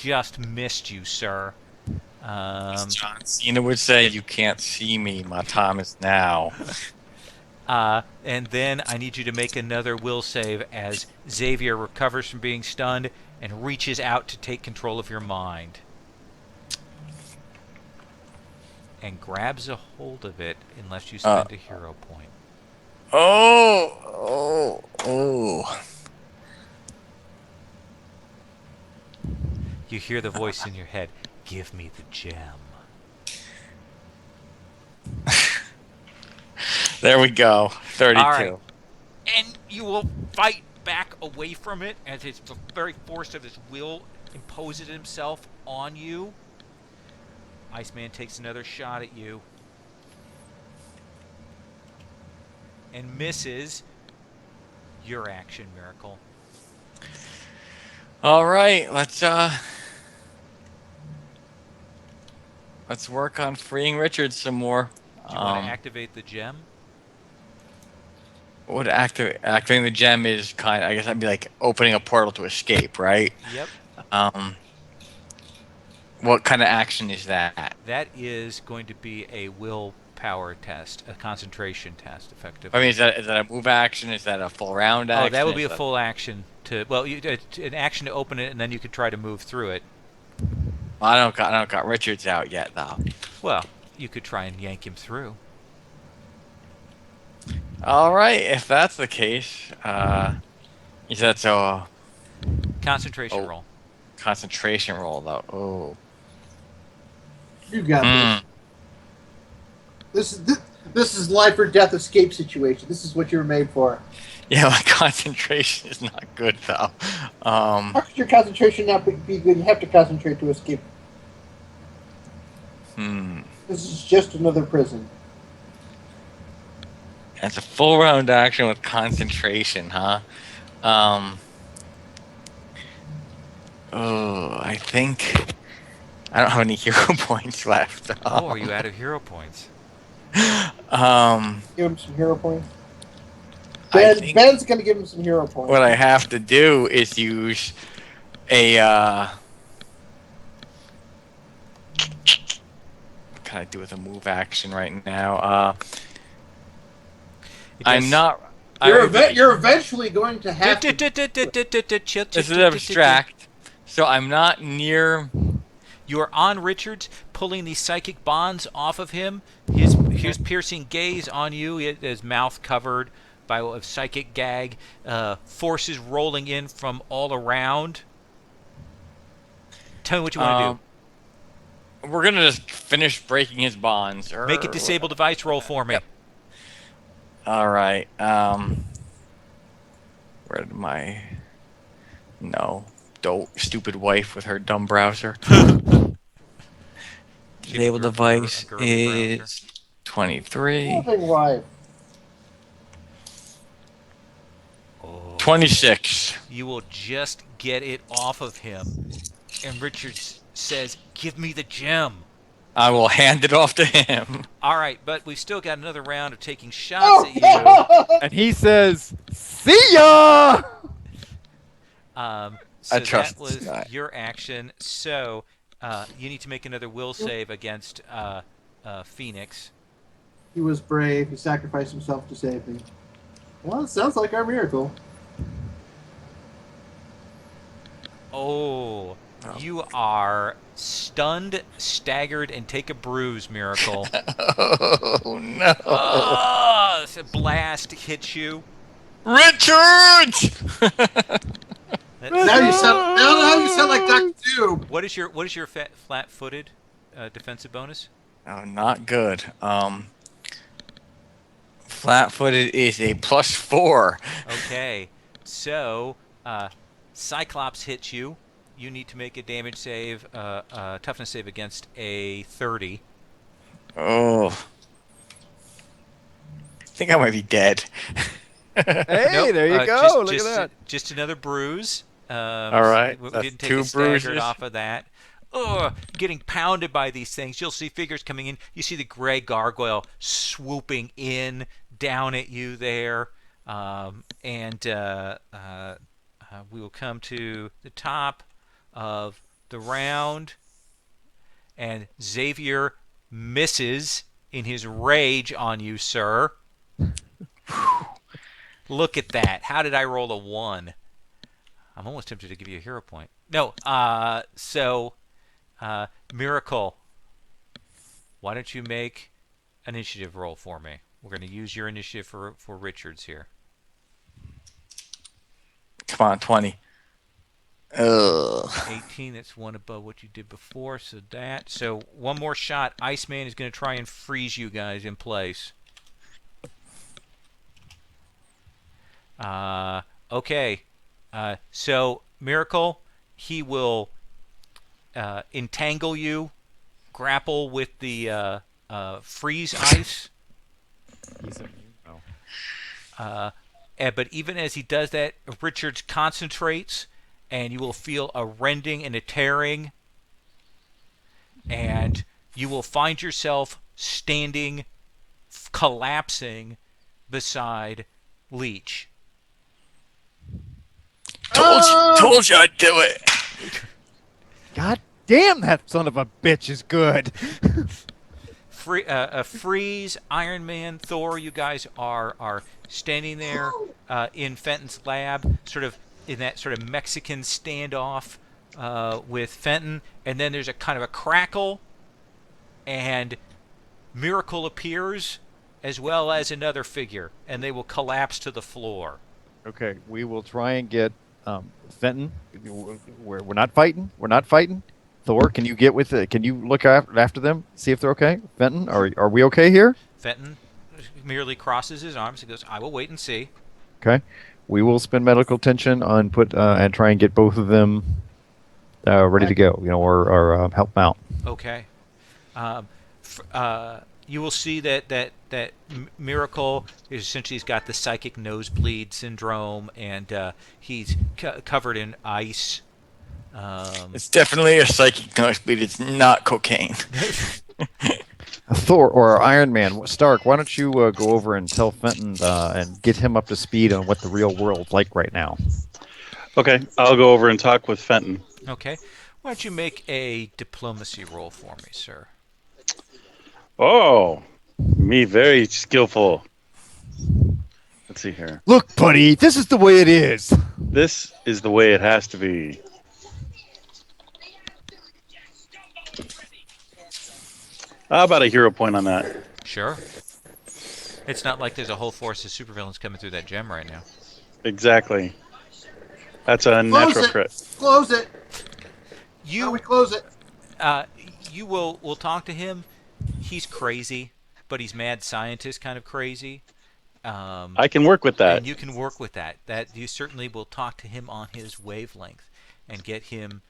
just missed you, sir. As John Cena would say, you can't see me. My time is now. And then I need you to make another will save as Xavier recovers from being stunned and reaches out to take control of your mind and grabs a hold of it unless you Uh, spend a hero point. oh. You hear the voice in your head, "Give me the gem." There we go. All right. 32. And you will fight back away from it as the very force of his will imposes himself on you. Iceman takes another shot at you and misses your action, Miracle. All right, let's work on freeing Richard some more. Do you want to activate the gem? What activating the gem is kind of, I guess I'd be like opening a portal to escape, right? Yep. Um, what kind of action is that? That is going to be a willpower test, a concentration test, I mean, effectively. is that a move action? Is that a full round Oh, that action? would be Is a that full action to, well, an action to open it, and then you could try to move through it. I don't got Richards out yet though. Well, you could try and yank him through. All right, if that's the case, you said so. Concentration Oh, roll. concentration roll though. Oh, You got hmm. this. This is life or death escape situation. This is what you were made for. Yeah, my concentration is not good though. How could your concentration not be good? You have to concentrate to escape. Hmm. This is just another prison. That's a full round action with concentration, huh? Um. Oh, I think I don't have any hero points left. Oh, are you out of hero points? Um. Give him some hero points. I think Ben's gonna give him some hero points. what I have to do is use a. What can I do with a move action right now? It I'm does. not. I You're eventually going to have to. This is abstract, so I'm not near. You are on Richards, pulling these psychic bonds off of him. His piercing gaze on you, his mouth covered by a psychic gag, forces rolling in from all around. Tell me what you want to do. Um, we're gonna just finish breaking his bonds. Make a disable device roll for me. Yep. All right. Where did my dope stupid wife with her dumb browser? Disable device is 23. Loving wife. Oh. 26. You will just get it off of him. And Richards says, "Give me the gem." I will hand it off to him. All right, but we've still got another round of taking shots Oh at you. God! And he says, "See ya." I So trust that this was guy. your action. So you need to make another will save against Phoenix. He was brave. He sacrificed himself to save me. Well, it sounds like our miracle. Oh, you are stunned, staggered, and take a bruise, Miracle. Oh no. Oh, a blast hits you. Richard! Now you sound like Doctor Doom. What is your flat-footed defensive bonus? Oh, not good. Flat-footed is a +4. Okay, so Cyclops hits you. You need to make a damage save, toughness save against a 30. Oh, I think I might be dead. Hey, Nope. there you go. Just, Look just, at that. just another bruise. All right, We that's didn't take a two staggered bruises. off of that. Ugh, getting pounded by these things. You'll see figures coming in. You see the gray gargoyle swooping in down at you there. And we will come to the top of the round, and Xavier misses in his rage on you, sir. Look at that. How did I roll a 1? I'm almost tempted to give you a hero point. No, Miracle, why don't you make an initiative roll for me? We're going to use your initiative for Richards here. Come on, 20. Ugh. 18, that's one above what you did before, so that. So one more shot. Iceman is going to try and freeze you guys in place. Okay. So, Miracle, he will entangle you, grapple with the freeze ice. He's immune. But even as he does that, Richards concentrates, and you will feel a rending and a tearing, and you will find yourself standing, collapsing beside Leech. Told you I'd do it. God damn, that son of a bitch is good. Freeze, Iron Man, Thor, you guys are standing there in Fenton's lab, sort of in that sort of Mexican standoff with Fenton, and then there's a kind of a crackle, and Miracle appears, as well as another figure, and they will collapse to the floor. Okay, we will try and get Fenton. We're not fighting. We're not fighting. Thor, can you get with it? Can you look after them? See if they're okay. Fenton, are we okay here? Fenton merely crosses his arms and goes, "I will wait and see." Okay, we will spend medical attention on and try and get both of them ready to go. Or help them out. Okay. You will see that Miracle is essentially, he's got the psychic nosebleed syndrome, and he's covered in ice. It's definitely a psychic nosebleed. It's not cocaine. Thor or Iron Man, Stark, why don't you go over and tell Fenton and get him up to speed on what the real world's like right now? Okay, I'll go over and talk with Fenton. Okay. Why don't you make a diplomacy roll for me, sir? Oh, me very skillful. Let's see here. Look, buddy, this is the way it is. This is the way it has to be. How about a hero point on that? Sure. It's not like there's a whole force of supervillains coming through that gem right now. Exactly. That's a natural crit. Close it. You How do we close it? You will talk to him. He's crazy, but he's mad scientist kind of crazy. I can work with that. And you can work with that. That you certainly will talk to him on his wavelength and get him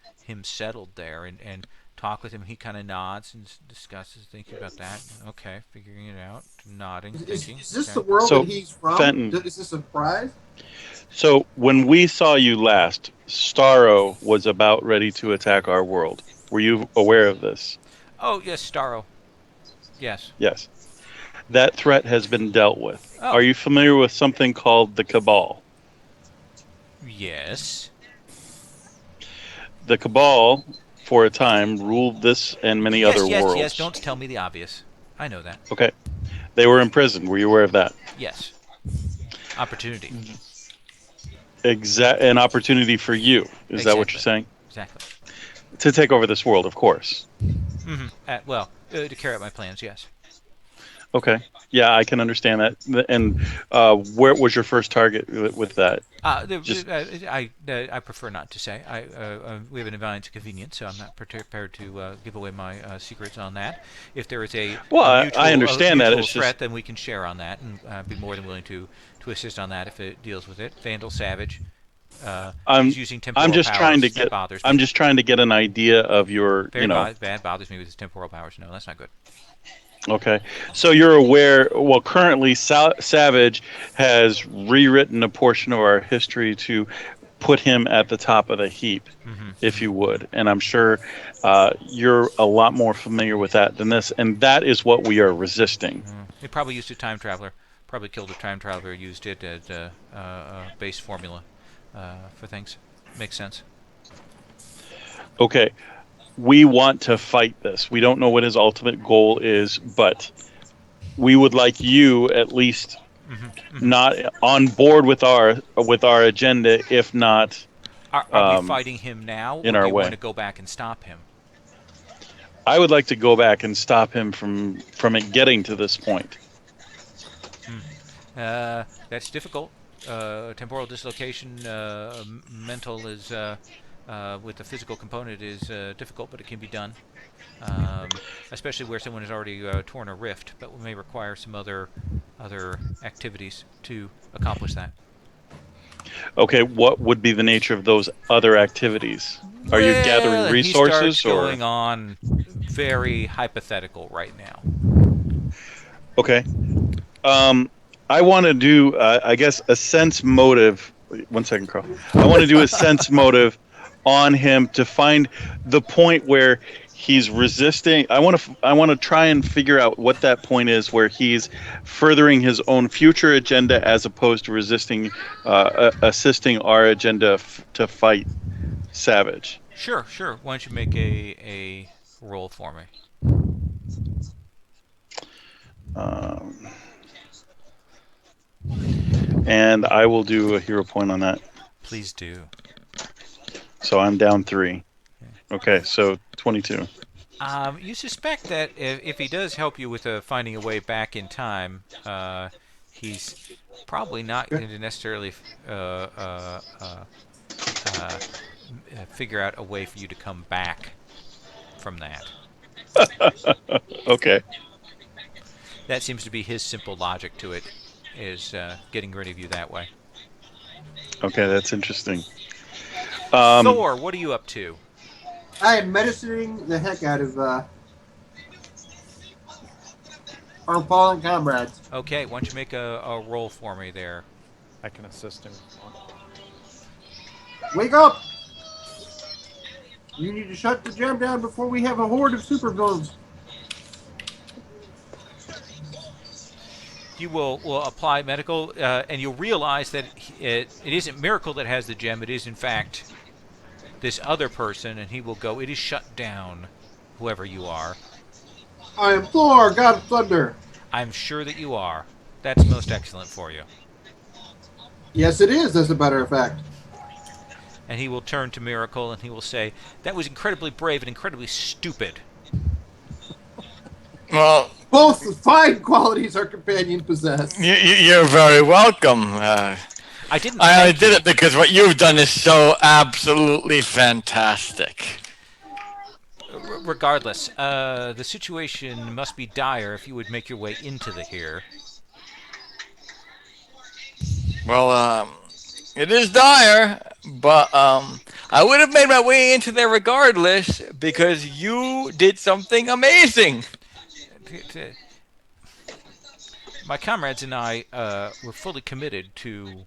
settled there and talk with him. He kind of nods and discusses, thinking about that. Okay, figuring it out, nodding, thinking. Is this okay. the world So, that he's from? Fenton. Is this a surprise? So when we saw you last, Starro was about ready to attack our world. Were you aware of this? Oh, yes, Starro. Yes. Yes. That threat has been dealt with. Oh. Are you familiar with something called the Cabal? Yes. The Cabal, for a time, ruled this and many other worlds. Yes, don't tell me the obvious. I know that. Okay. They were imprisoned. Were you aware of that? Yes. Opportunity. An opportunity for you. Is that what you're saying? Exactly. To take over this world, of course. Mm-hmm. To carry out my plans, yes. Okay. Yeah, I can understand that. And where was your first target with that? I prefer not to say. We have an alliance of convenience, so I'm not prepared to give away my secrets on that. If there is a I understand that. mutual It's threat, just... then we can share on that, and I'd be more than willing to assist on that if it deals with it. Vandal Savage. He's using temporal powers. That bothers me. I'm just trying to get an idea of your, bad bothers me with his temporal powers. No, that's not good. Okay, so you're aware. Well, currently, Savage has rewritten a portion of our history to put him at the top of the heap, if you would. And I'm sure you're a lot more familiar with that than this, and that is what we are resisting. He probably used a time traveler. Probably killed a time traveler. Used it as a base formula for things. Makes sense. Okay, we want to fight this. We don't know what his ultimate goal is, but we would like you at least not on board with our agenda, if not Are we fighting him now, in or do our you way. want to go back and stop him? I would like to go back and stop him from it getting to this point. That's difficult. Temporal dislocation, mental is with the physical component is difficult, but it can be done. Especially where someone has already torn a rift, but we may require some other activities to accomplish that. Okay, what would be the nature of those other activities? Are you gathering He starts resources, or going on very hypothetical right now. okay? I want to do, I guess, a sense motive. Wait, 1 second, Carl. I want to do a sense motive on him to find the point where he's resisting. I want to try and figure out what that point is where he's furthering his own future agenda as opposed to resisting, assisting our agenda to fight Savage. Sure. Why don't you make a roll for me? And I will do a hero point on that. Please do. So I'm down 3. Okay, so 22. You suspect that if he does help you with finding a way back in time, he's probably not going to necessarily figure out a way for you to come back from that. Okay. That seems to be his simple logic to it, is getting rid of you that way. Okay, that's interesting. Thor, what are you up to? I am medicining the heck out of our fallen comrades. Okay, why don't you make a roll for me there? I can assist him. Wake up! You need to shut the gem down before we have a horde of supervillains. You will apply medical, and you'll realize that it isn't Miracle that has the gem. It is, in fact, this other person, and he will go, it is shut down, whoever you are. I am Thor, God of Thunder. I'm sure that you are. That's most excellent for you. Yes, it is, as a matter of fact. And he will turn to Miracle, and he will say, that was incredibly brave and incredibly stupid. Well, Both fine qualities our companion possess. you're very welcome. I didn't I only thank did you. it because what you've done is so absolutely fantastic. Regardless, the situation must be dire if you would make your way into the here. Well, it is dire, but I would have made my way into there regardless because you did something amazing. My comrades and I were fully committed to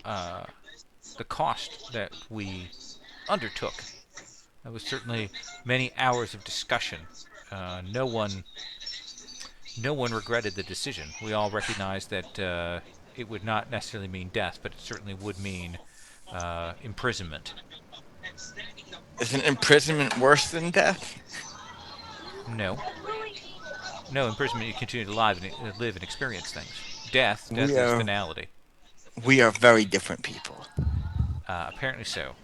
the cost that we undertook. There was certainly many hours of discussion. No one regretted the decision. We all recognized that it would not necessarily mean death, but it certainly would mean imprisonment. Isn't imprisonment worse than death? No, imprisonment you continue to live and experience things. Death is finality. We are very different people. Apparently so.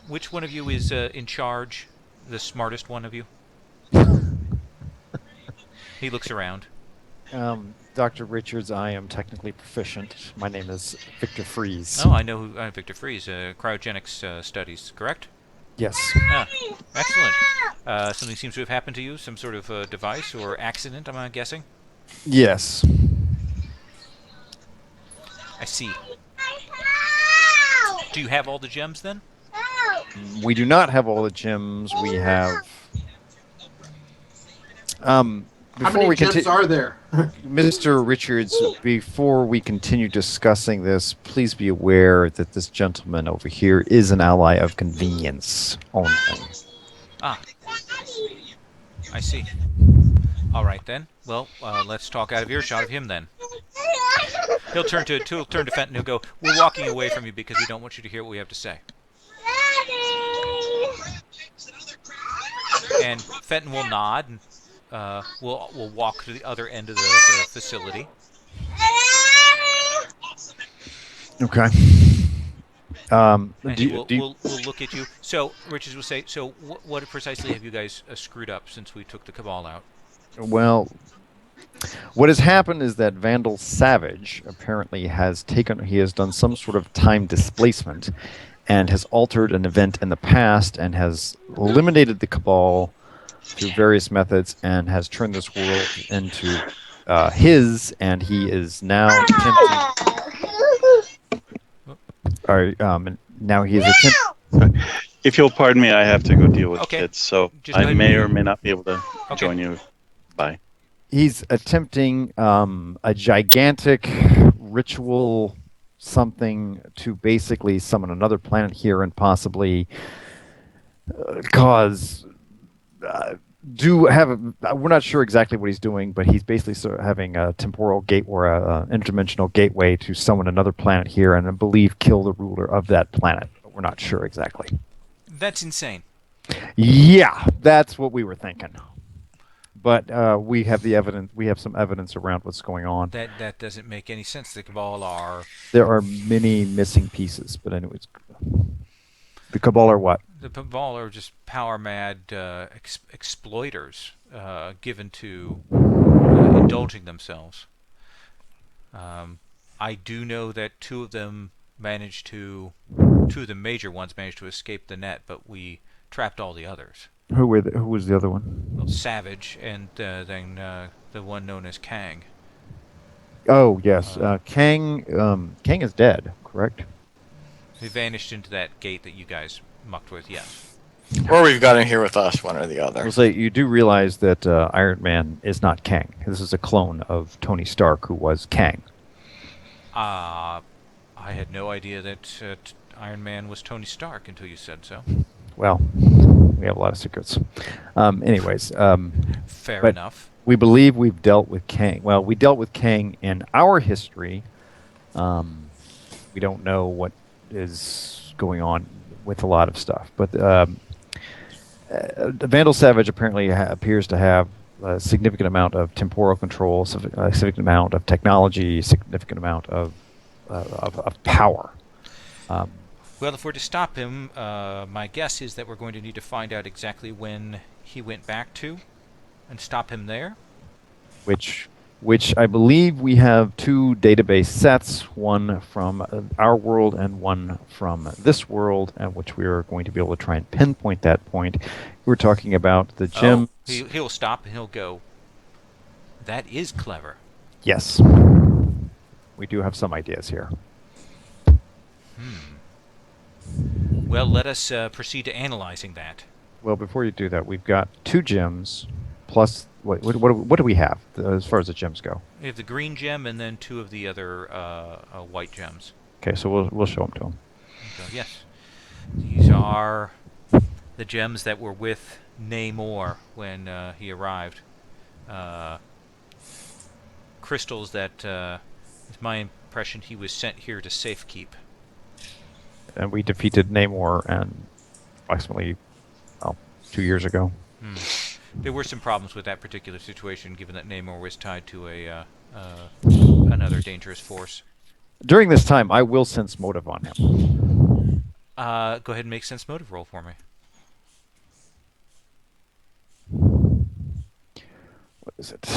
Which one of you is in charge? The smartest one of you? He looks around. Dr. Richards, I am technically proficient. My name is Victor Freeze. Oh, I know who Victor Freeze. Cryogenics studies, correct? Yes. Ah, excellent. Something seems to have happened to you. Some sort of device or accident, am I guessing? Yes. I see. Do you have all the gems then? We do not have all the gems. We have... How many gems are there? Mr. Richards, before we continue discussing this, please be aware that this gentleman over here is an ally of convenience only. Ah. I see. All right then. Well, let's talk out of earshot of him then. He'll turn to Fenton. He'll go, "We're walking away from you because we don't want you to hear what we have to say." and Fenton will nod, and we'll walk to the other end of the facility. Okay. And we'll look at you. So Richards will say, so what precisely have you guys screwed up since we took the Cabal out? Well, what has happened is that Vandal Savage apparently has done some sort of time displacement and has altered an event in the past and has eliminated the Cabal through various methods and has turned this world into his, and he is now attempting. Now he is attempting. If you'll pardon me, I have to go deal with Okay. kids, so Just go I ahead. may or may not be able to Okay. join you. Bye. He's attempting a gigantic ritual something to basically summon another planet here and possibly cause we're not sure exactly what he's doing, but he's basically sort of having a temporal gate or a interdimensional gateway to summon another planet here and I believe kill the ruler of that planet. We're not sure exactly. That's insane. Yeah, that's what we were thinking. But we have the evidence. We have some evidence around what's going on. That doesn't make any sense. The Cabal are There are many missing pieces, but anyways, the Cabal are what? the Cabal are just power mad exploiters given to indulging themselves. I do know that two of the major ones managed to escape the net, but we trapped all the others. Who was the other one? Well, Savage and then the one known as Kang. Oh yes, Kang. Kang is dead, correct? He vanished into that gate that you guys mucked with. Yes. Or we've got him here with us, one or the other. I'll say you do realize that Iron Man is not Kang. This is a clone of Tony Stark, who was Kang. I had no idea that Iron Man was Tony Stark until you said so. Well, we have a lot of secrets. Anyways, Fair but enough. we believe we've dealt with Kang. Well, we dealt with Kang in our history. We don't know what is going on with a lot of stuff, but Vandal Savage apparently appears to have a significant amount of temporal control, a significant amount of technology, a significant amount of power. Well, if we're to stop him, my guess is that we're going to need to find out exactly when he went back to, and stop him there. Which I believe we have two database sets, one from our world and one from this world, and which we are going to be able to try and pinpoint that point. We're talking about the gems. Oh, he'll stop and he'll go. That is clever. Yes. We do have some ideas here. Well, let us proceed to analyzing that. Well, before you do that, we've got two gems plus what do we have as far as the gems go? We have the green gem and then two of the other white gems. Okay, so we'll show them to him. So, yes, these are the gems that were with Namor when he arrived. Crystals that, it's my impression, he was sent here to safekeep. And we defeated Namor and approximately 2 years ago. There were some problems with that particular situation, given that Namor was tied to another dangerous force. During this time, I will sense motive on him. Go ahead and make sense motive roll for me. What is it?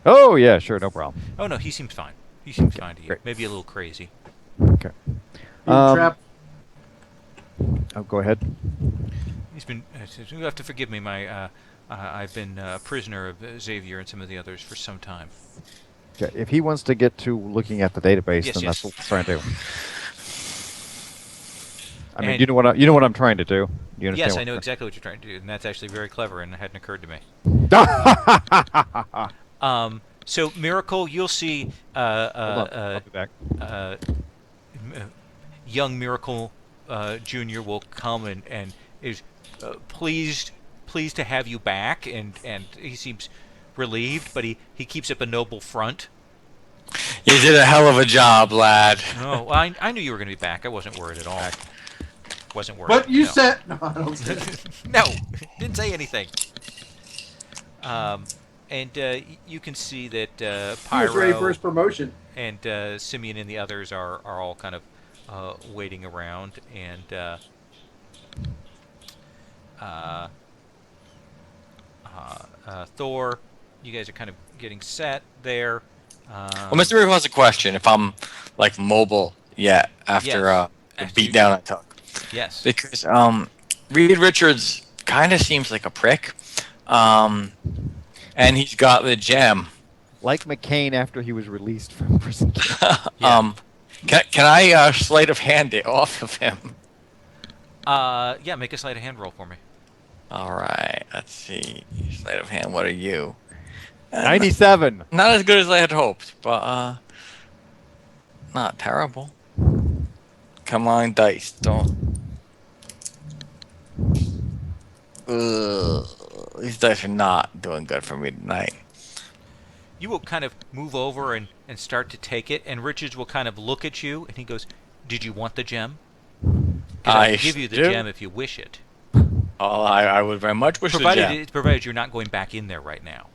Oh yeah, sure, no problem. Oh no, he seems fine. He seems fine to you. great. Maybe a little crazy. Okay. Being trapped. Oh, go ahead. He's been. You have to forgive me. I've been a prisoner of Xavier and some of the others for some time. Okay. If he wants to get to looking at the database, Yes, then yes. that's what we're trying to do. I mean, And- you know what I'm trying to do. You understand? Yes, what I know I'm exactly what you're trying to do, and that's actually very clever, and it hadn't occurred to me. So Miracle, you'll see Hold on, I'll be back. young Miracle Jr. will come and is pleased to have you back, and he seems relieved, but he keeps up a noble front. You did a hell of a job, lad. Oh, well, I knew you were going to be back. I wasn't worried at all. Wasn't worried. But you no. said no. I don't say that. No, didn't say anything. And you can see that He was ready for Pyro his promotion. and Simeon and the others are all kind of waiting around, and Thor, you guys are kind of getting set there. Well, Mr. River has a question. If I'm like mobile yet after Yes, the after you- beatdown I took, Yes. because Reed Richards kind of seems like a prick, and he's got the gem. Like McCain after he was released from prison. Yeah. Can I sleight of hand it off of him? Yeah, make a sleight of hand roll for me. All right, let's see. Sleight of hand. What are you? 97. Not as good as I had hoped, but not terrible. Come on, dice. Don't. These dice are not doing good for me tonight. You will kind of move over and start to take it, and Richards will kind of look at you, and he goes, "Did you want the gem? 'Cause I I can give you the do. gem if you wish it. Oh, I would very much wish the gem. Provided you're not going back in there right now."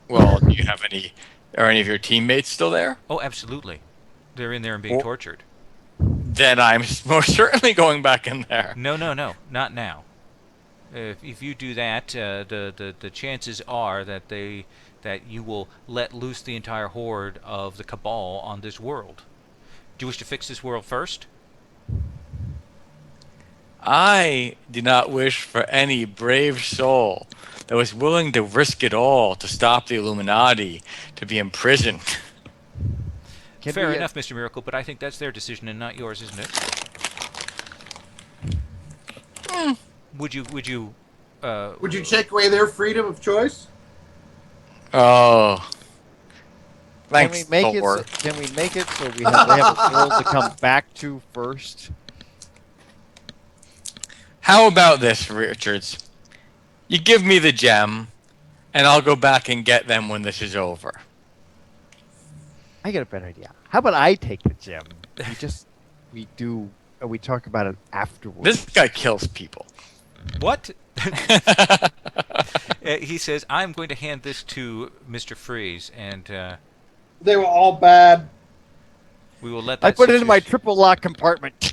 Well, do you have are any of your teammates still there? Oh, absolutely. They're in there and being Well- tortured. Then I'm most certainly going back in there. No, not now. If you do that, the chances are that you will let loose the entire horde of the Cabal on this world. Do you wish to fix this world first? I do not wish for any brave soul that was willing to risk it all to stop the Illuminati to be imprisoned. Fair enough, Mr. Miracle, but I think that's their decision and not yours, isn't it? Would you Would you take away their freedom of choice? Oh. Can Thanks, we make Thor. it? Can we make it so they have a world to come back to first? How about this, Richards? You give me the gem, and I'll go back and get them when this is over. I got a better idea. How about I take the gem? We talk about it afterwards. This guy kills people. What? He says, "I'm going to hand this to Mr. Freeze, and They were all bad. we will let that I put it in my situation-" triple lock compartment.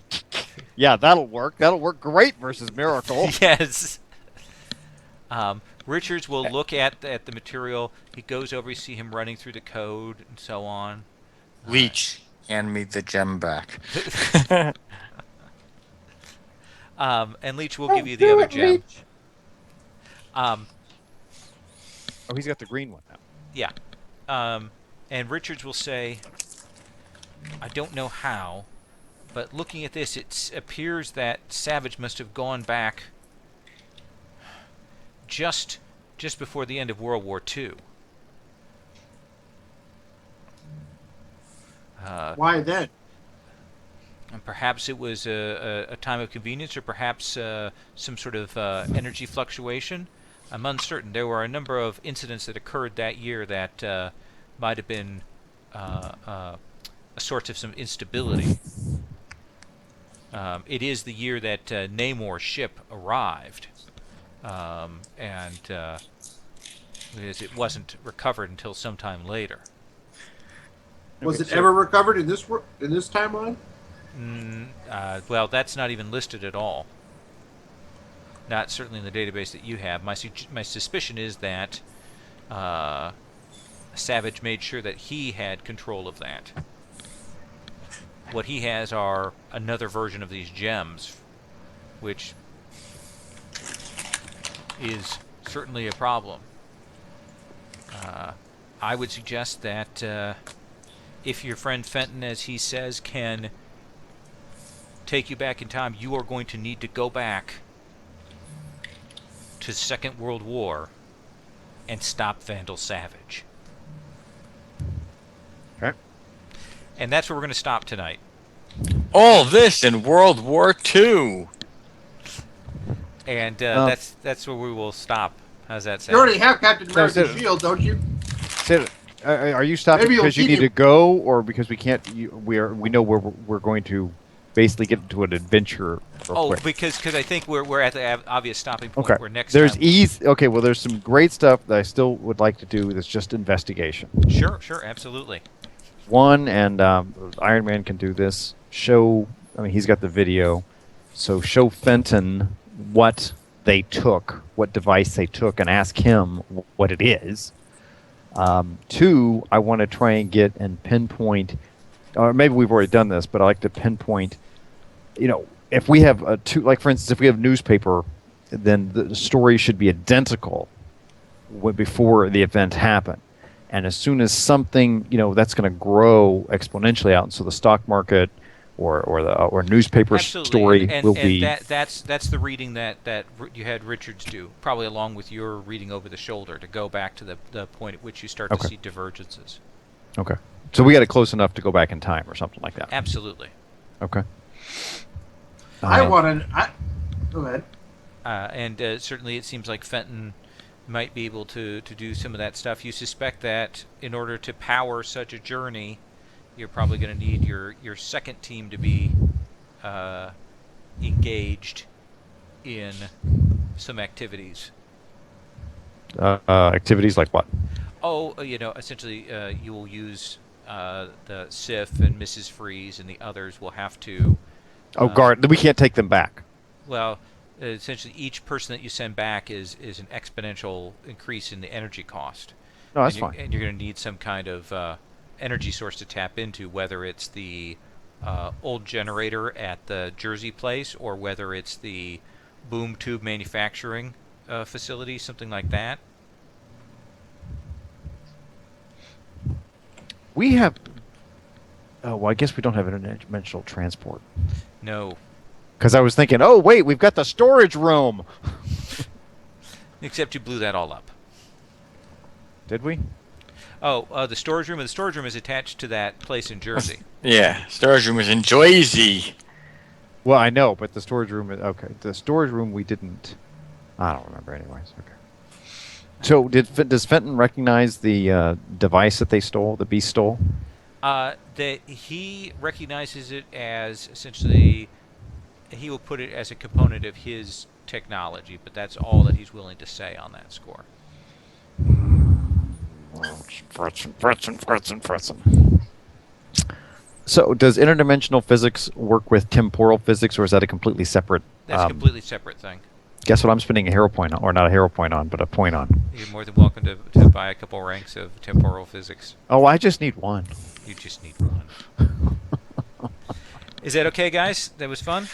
Yeah, that'll work. That'll work great versus Miracle. Yes. Richards will look at the material. He goes over. You see him running through the code and so on. Leech, hand me the gem back. And Leech will give you the other gem. Oh, he's got the green one now. Yeah. And Richards will say, "I don't know how, but looking at this, it appears that Savage must have gone back just before the end of World War II. Why then? And perhaps it was a time of convenience, or perhaps some sort of energy fluctuation. I'm uncertain. There were a number of incidents that occurred that year that might have been a source of some instability. It is the year that Namor's ship arrived, and it wasn't recovered until sometime later. Was it ever recovered in this timeline? Well, that's not even listed at all. Not certainly in the database that you have. My suspicion is that Savage made sure that he had control of that. What he has are another version of these gems, which is certainly a problem. I would suggest that if your friend Fenton, as he says, can take you back in time, you are going to need to go back to the Second World War and stop Vandal Savage. Okay. And that's where we're going to stop tonight. All this in World War II. And that's where we will stop. How's that sound? You already have Captain America's it. shield, don't you? Are you stopping Maybe you'll because you keep need you- to go, or because we can't? We know we're going to basically get into an adventure real Oh, quick. because I think we're at the obvious stopping point Okay. where next There's time. ease. Okay. Well, there's some great stuff that I still would like to do. That's just investigation. Sure, absolutely. One, and Iron Man can do this. Show. I mean, he's got the video. So show Fenton what they took, what device they took, and ask him what it is. Two, I want to try and get and pinpoint, or maybe we've already done this, but I like to pinpoint. If we have like for instance, if we have newspaper, then the story should be identical before the event happened. And as soon as something, that's going to grow exponentially out, and so the stock market or newspaper Absolutely. story and will be. that's the reading that you had Richards do, probably along with your reading over the shoulder to go back to the point at which you start to see divergences. Okay. So we got it close enough to go back in time or something like that. Absolutely. Okay. I want to. Go ahead. And certainly it seems like Fenton might be able to do some of that stuff. You suspect that in order to power such a journey, you're probably going to need your second team to be engaged in some activities. Activities like what? Oh, essentially you will use the Sif and Mrs. Freeze and the others will have to... guard. We can't take them back. Well, essentially each person that you send back is an exponential increase in the energy cost. No, that's and fine. And you're going to need some kind of energy source to tap into, whether it's the old generator at the Jersey place or whether it's the boom tube manufacturing facility, something like that. We have. Oh, well, I guess we don't have interdimensional transport. No. Because I was thinking, oh, wait, we've got the storage room. Except you blew that all up. Did we? Oh, the storage room. The storage room is attached to that place in Jersey. Yeah, storage room is in Jersey. Well, I know, but the storage room. Okay, the storage room we didn't. I don't remember, anyways. Okay. So, does Fenton recognize the device that they stole? The Beast stole. He recognizes it as essentially. He will put it as a component of his technology, but that's all that he's willing to say on that score. So, does interdimensional physics work with temporal physics, or is that a completely separate? That's a completely separate thing. Guess what I'm spending a hero point on, or not a hero point on, but a point on. You're more than welcome to buy a couple ranks of temporal physics. Oh, I just need one. You just need one. Is that okay, guys? That was fun?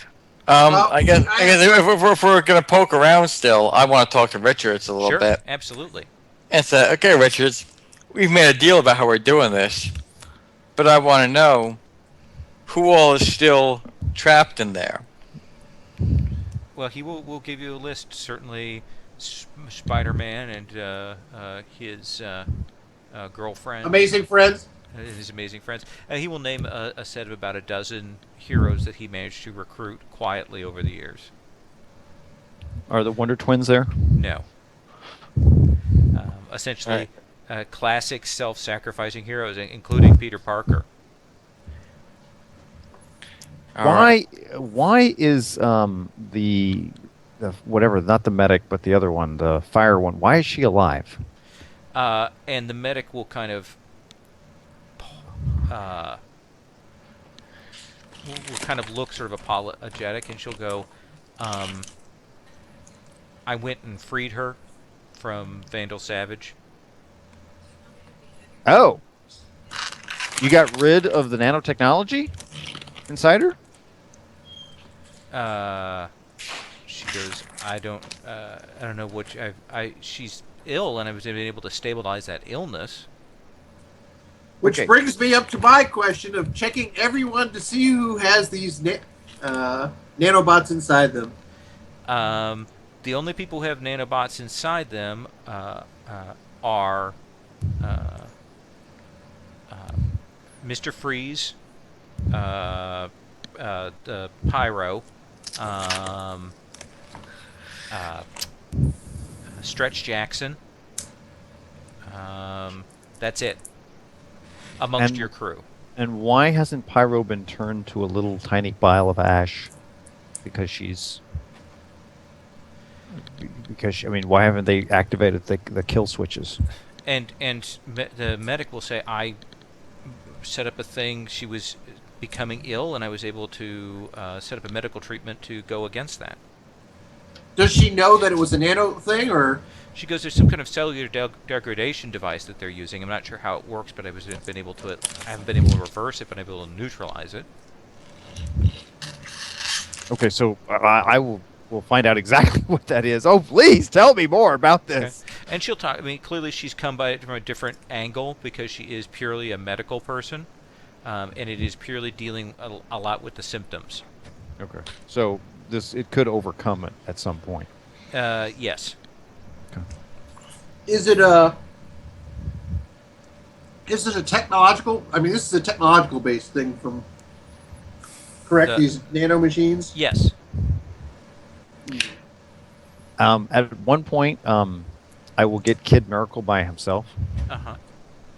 I guess if we're going to poke around still, I want to talk to Richards a little Sure, bit. absolutely. And say, okay, Richards, we've made a deal about how we're doing this, but I want to know who all is still trapped in there. Well, we'll give you a list. Certainly, Spider-Man and his girlfriend. Amazing friends. His amazing friends. He will name a set of about a dozen heroes that he managed to recruit quietly over the years. Are the Wonder Twins there? No. Essentially, classic self-sacrificing heroes, including Peter Parker. Why is the whatever, not the medic, but the other one, the fire one, why is she alive? And the medic will kind of will kind of look sort of apologetic, and she'll go, I went and freed her from Vandal Savage. Oh. You got rid of the nanotechnology inside her? She goes, I don't know what she's ill, and I was able to stabilize that illness. Which Okay. brings me up to my question of checking everyone to see who has these nanobots inside them. The only people who have nanobots inside them are Mr. Freeze, the Pyro, Stretch Jackson. That's it. amongst And- your crew. And why hasn't Pyro been turned to a little tiny vial of ash? Because she's. I mean, why haven't they activated the kill switches? And the medic will say, I set up a thing. She was becoming ill, and I was able to set up a medical treatment to go against that. Does she know that it was a nano thing, or She goes, there's some kind of cellular degradation device that they're using. I'm not sure how it works, but I haven't been able to reverse it, but I've been able to neutralize it. Okay, so I will find out exactly what that is. Oh, please tell me more about this. Okay. And she'll talk. I mean, clearly she's come by it from a different angle because she is purely a medical person, and it is purely dealing a lot with the symptoms. Okay, so it could overcome it at some point. Yes. is it a technological? I mean, this is a technological based thing from correct these nano machines. Yes. At one point, I will get Kid Miracle by himself,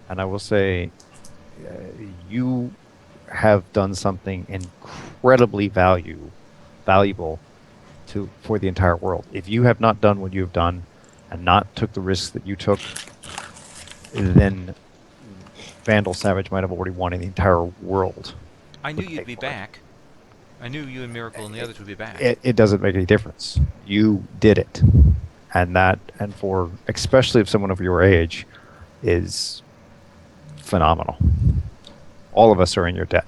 and I will say, you have done something incredibly valuable for the entire world. If you have not done what you have done, and not took the risks that you took, then Vandal Savage might have already won in the entire world. I knew you'd be back. I knew you and Miracle and the others would be back. It doesn't make any difference. You did it, and for especially if someone of your age, is phenomenal. All of us are in your debt.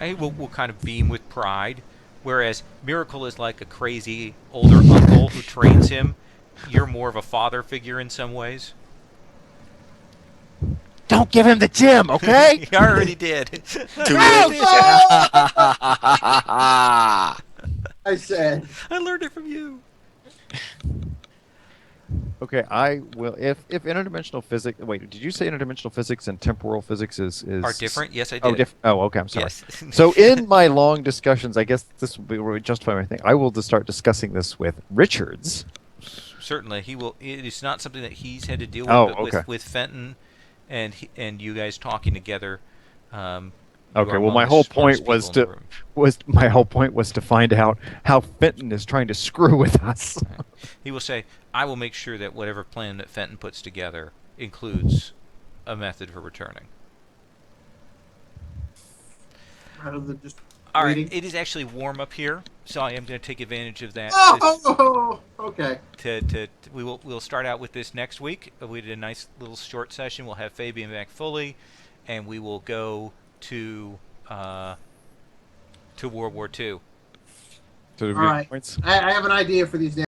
I will kind of beam with pride, whereas Miracle is like a crazy older uncle who trains him. You're more of a father figure in some ways. Don't give him the gym, okay? He already did. I said. I learned it from you. Okay, I will. If interdimensional physics. Wait, did you say interdimensional physics and temporal physics Are different? Yes, I did. Oh, Oh, okay. I'm sorry. Yes. So in my long discussions, I guess this will be where we justify my thing. I will just start discussing this with Richards. Certainly, he will. It is not something that he's had to deal with, Oh, but okay. with Fenton and you guys talking together. Okay. Well, my whole point was to find out how Fenton is trying to screw with us. He will say, "I will make sure that whatever plan that Fenton puts together includes a method for returning." Rather than just All right, waiting. it is actually warm up here, so I am going to take advantage of that. Oh, okay. We'll start out with this next week. We did a nice little short session. We'll have Fabian back fully, and we will go to World War II. All right. I have an idea for these